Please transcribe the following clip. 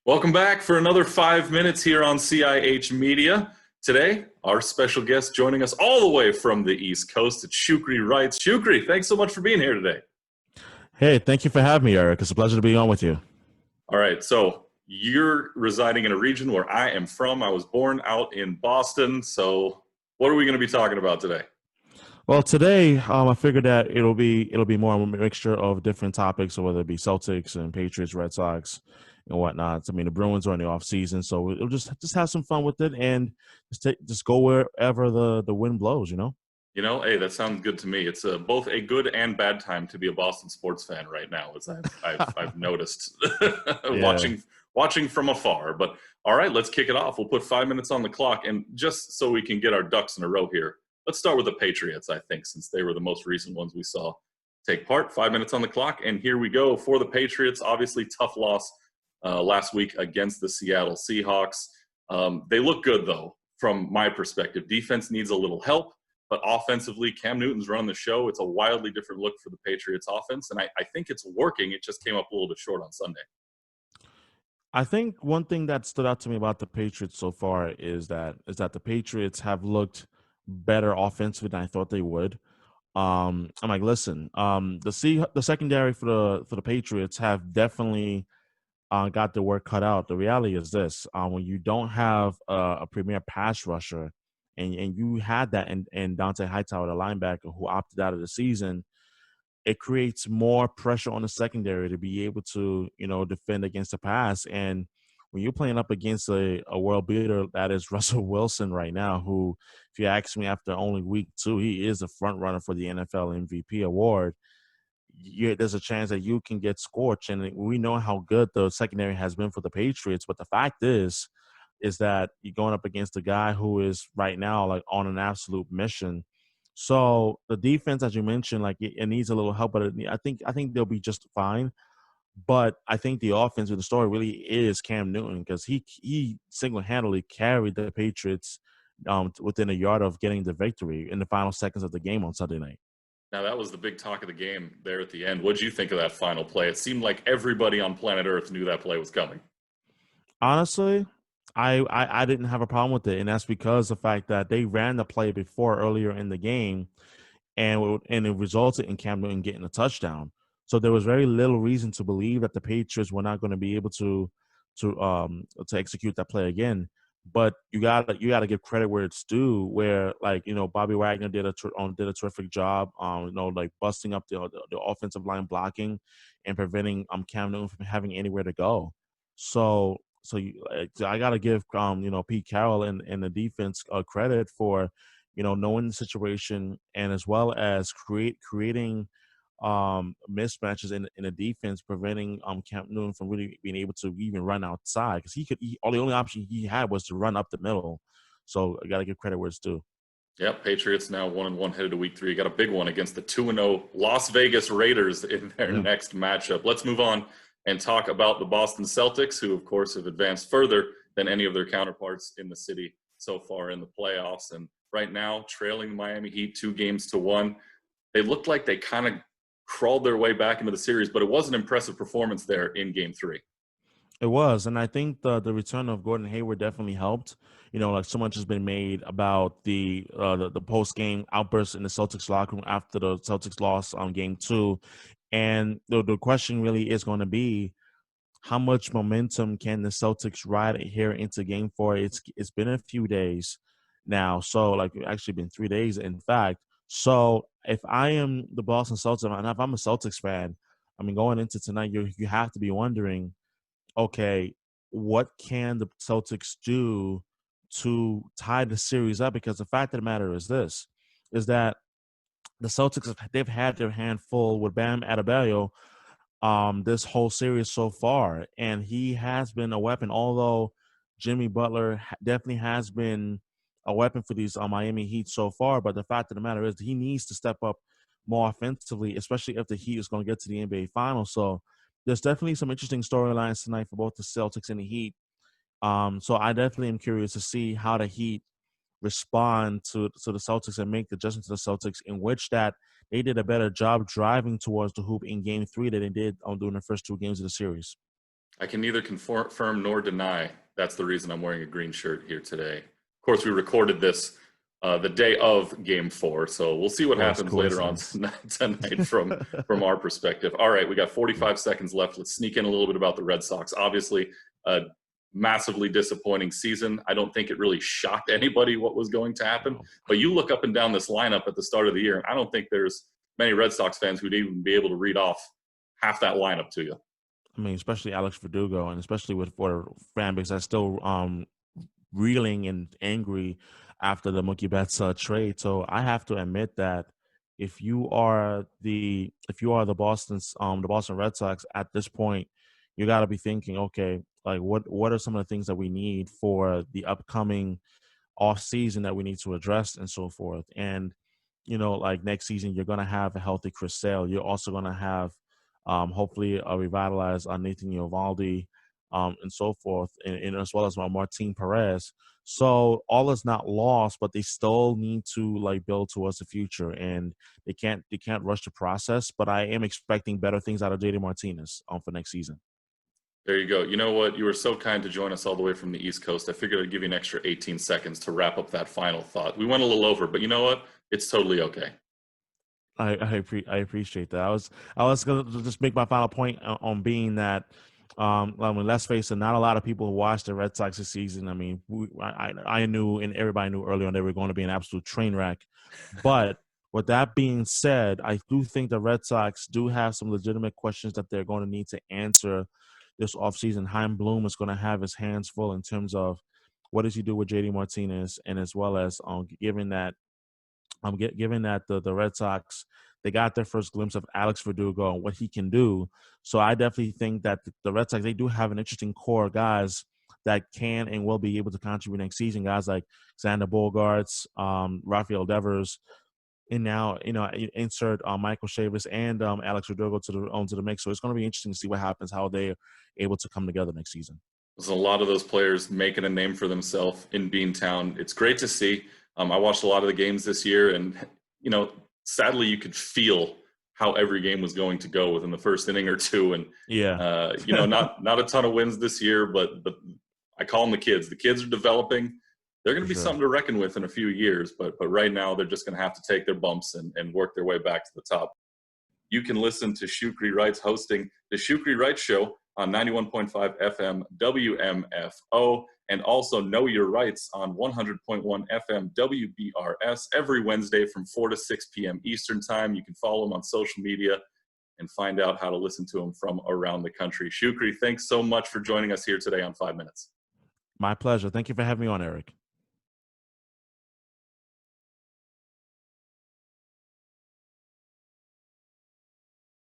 Welcome back for another 5 minutes here on CIH Media. Today, our special guest joining us all the way from the East Coast, it's Shukri Wrights. Shukri, thanks so much for being here today. Hey, thank you for having me, Eric. It's a pleasure to be on with you. All right, so you're residing in a region where I am from. I was born out in Boston. So what are we going to be talking about today? Well, today I figured that it'll be more of a mixture of different topics, so whether it be Celtics and Patriots, Red Sox, and whatnot. I mean, the Bruins are in the off season, so we'll just have some fun with it and just go wherever the wind blows. Hey, that sounds good to me. It's both a good and bad time to be a Boston sports fan right now, as I've noticed Yeah. watching from afar. But all right, let's kick it off. We'll put 5 minutes on the clock, and just so we can get our ducks in a row here, let's start with the Patriots. I think since they were the most recent ones we saw take part. 5 minutes on the clock, and here we go for the Patriots. Obviously, tough loss last week against the Seattle Seahawks. They look good though, from my perspective. Defense needs a little help. But offensively, Cam Newton's run the show. It's a wildly different look for the Patriots offense, and I think it's working. It just came up a little bit short on Sunday. I think one thing that stood out to me about the Patriots so far is that the Patriots have looked better offensively than I thought they would. I'm like, listen, the secondary for the Patriots have definitely got the work cut out. The reality is this: when you don't have a premier pass rusher, and you had that in Dante Hightower, the linebacker who opted out of the season, it creates more pressure on the secondary to be able to defend against the pass. And when you're playing up against a world beater that is Russell Wilson right now, who, if you ask me, after only week two, he is a front runner for the NFL MVP award. There's a chance that you can get scorched. And we know how good the secondary has been for the Patriots. But the fact is that you're going up against a guy who is right now like on an absolute mission. So the defense, as you mentioned, like it needs a little help, but I think they'll be just fine. But I think the offense with the story really is Cam Newton, because he single handedly carried the Patriots within a yard of getting the victory in the final seconds of the game on Sunday night. Now, that was the big talk of the game there at the end. What did you think of that final play? It seemed like everybody on planet Earth knew that play was coming. Honestly, I didn't have a problem with it, and that's because the fact that they ran the play before earlier in the game, and it resulted in Cam Newton getting a touchdown. So there was very little reason to believe that the Patriots were not going to be able to execute that play again. But you gotta give credit where it's due. Where, like, Bobby Wagner did a terrific job. Like busting up the offensive line blocking and preventing Cam Newton from having anywhere to go. So I gotta give Pete Carroll and the defense credit for knowing the situation, and as well as creating mismatches in the defense, preventing Cam Newton from really being able to even run outside, because the only option he had was to run up the middle. So I got to give credit where it's due. Yep, Patriots now 1-1 headed to week 3. You got a big one against the 2-0 Las Vegas Raiders in their Yeah. next matchup. Let's move on and talk about the Boston Celtics, who, of course, have advanced further than any of their counterparts in the city so far in the playoffs. And right now, trailing the Miami Heat 2-1. They looked like they kind of crawled their way back into the series, but it was an impressive performance there in Game 3. It was, and I think the return of Gordon Hayward definitely helped. Like, so much has been made about the post game outburst in the Celtics locker room after the Celtics lost on Game 2, and the question really is going to be, how much momentum can the Celtics ride here into Game 4? It's been a few days now, so, like, it's actually been 3 days, in fact. So if I am the Boston Celtics, and if I'm a Celtics fan, I mean, going into tonight, you have to be wondering, okay, what can the Celtics do to tie the series up? Because the fact of the matter is this, is that the Celtics, they've had their hand full with Bam Adebayo this whole series so far, and he has been a weapon. Although Jimmy Butler definitely has been a weapon for these Miami Heat so far, but the fact of the matter is he needs to step up more offensively, especially if the Heat is going to get to the NBA Finals. So there's definitely some interesting storylines tonight for both the Celtics and the Heat. So I definitely am curious to see how the Heat respond to the Celtics and make the adjustment to the Celtics, in which that they did a better job driving towards the hoop in Game 3 than they did during the first two games of the series. I can neither confirm nor deny. That's the reason I'm wearing a green shirt here today. Of course, we recorded this the day of Game 4, so we'll see what Course, happens later on coincidence. tonight from our perspective. All right, we got 45 seconds left. Let's sneak in a little bit about the Red Sox. Obviously, a massively disappointing season. I don't think it really shocked anybody what was going to happen. No. But you look up and down this lineup at the start of the year, and I don't think there's many Red Sox fans who'd even be able to read off half that lineup to you. I mean, especially Alex Verdugo, and especially with for fan base that's still reeling and angry after the Mookie Betts trade. So I have to admit that if you are the Boston Red Sox at this point, you got to be thinking, okay, like what are some of the things that we need for the upcoming off season that we need to address and so forth. And like next season, you're gonna have a healthy Chris Sale. You're also gonna have hopefully a revitalized Nathan Eovaldi, and so forth, and as well as Martin Perez. So all is not lost, but they still need to like build towards the future, and they can't rush the process. But I am expecting better things out of JD Martinez for next season. There you go. You know what? You were so kind to join us all the way from the East Coast. I figured I'd give you an extra 18 seconds to wrap up that final thought. We went a little over, but you know what? It's totally okay. I appreciate that. I was gonna just make my final point on being that I mean, let's face it, not a lot of people who watched the Red Sox this season. I mean, I knew and everybody knew early on they were going to be an absolute train wreck. But with that being said, I do think the Red Sox do have some legitimate questions that they're going to need to answer this offseason. Chaim Bloom is going to have his hands full in terms of what does he do with JD Martinez, and as well as given that given that the Red Sox they got their first glimpse of Alex Verdugo and what he can do. So I definitely think that the Red Sox they do have an interesting core of guys that can and will be able to contribute next season. Guys like Xander Bogaerts, Rafael Devers, and now insert Michael Chavis and Alex Verdugo to the mix. So it's going to be interesting to see what happens, how they're able to come together next season. There's a lot of those players making a name for themselves in Beantown. It's great to see. I watched a lot of the games this year, and sadly, you could feel how every game was going to go within the first inning or two. And Yeah, not a ton of wins this year, but I call them the kids. The kids are developing. They're going for to be sure. something to reckon with in a few years. But right now, they're just going to have to take their bumps and work their way back to the top. You can listen to Shukri Wrights hosting the Shukri Wrights Show on 91.5 FM WMFO, and also Know Your Rights on 100.1 FM WBRS every Wednesday from 4 to 6 p.m. Eastern Time. You can follow them on social media and find out how to listen to them from around the country. Shukri, thanks so much for joining us here today on 5 Minutes. My pleasure. Thank you for having me on, Eric.